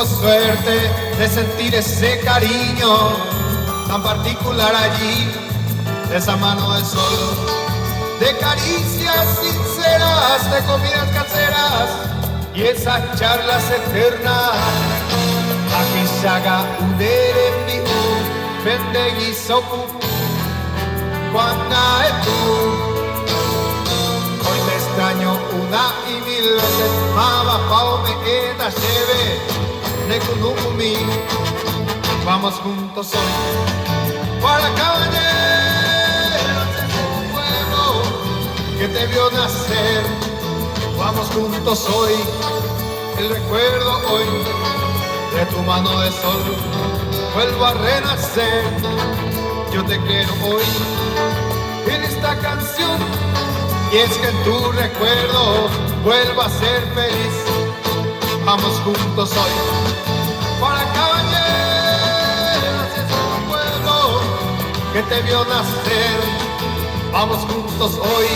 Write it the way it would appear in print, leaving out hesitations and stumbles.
tengo suerte de sentir ese cariño tan particular allí, de esa mano de sol, de caricias sinceras, de comidas caseras y esas charlas eternas. Akisaga udere mihu, pendegi soku, cuana tú. Hoy te extraño una y mil veces, mama pao me queda lleve, nekunukumi. Vamos juntos hoy para cabañeros de un pueblo que te vio nacer. Vamos juntos hoy, el recuerdo hoy de tu mano de sol. Vuelvo a renacer, yo te quiero hoy en esta canción. Y es que en tu recuerdo vuelvo a ser feliz. Vamos juntos hoy para Cabañeras, es un pueblo que te vio nacer. Vamos juntos hoy